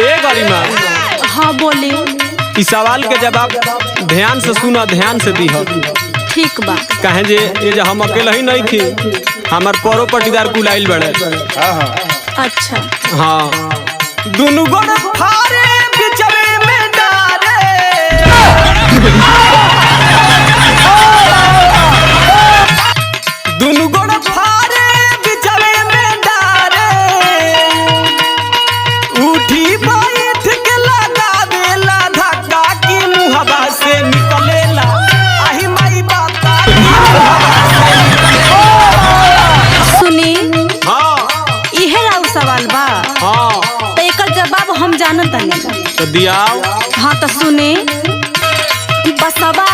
ए गरिमा। हाँ बोले। इस सवाल के जवाब ध्यान से सुना, ध्यान से दी हो। ठीक बा। कहे जे ये जो हम अकेला ही नहीं थी, हमार परो पटीदार कुलाइल बड़े। अच्छा हाँ दुनु गोड़ फारे बिचवे में डारे। दुनु गोड़ फारे बिचवे में डारे। उठी बैठ के लगा देला धक्का की मुहबा से निकलेला। आही माई बाता सुनी। हाँ इहे राउ सवाल बा। हाँ तो एकर जवाब हम जानत नहीं। तो दियाओ। हाँ तो सुने। बसवा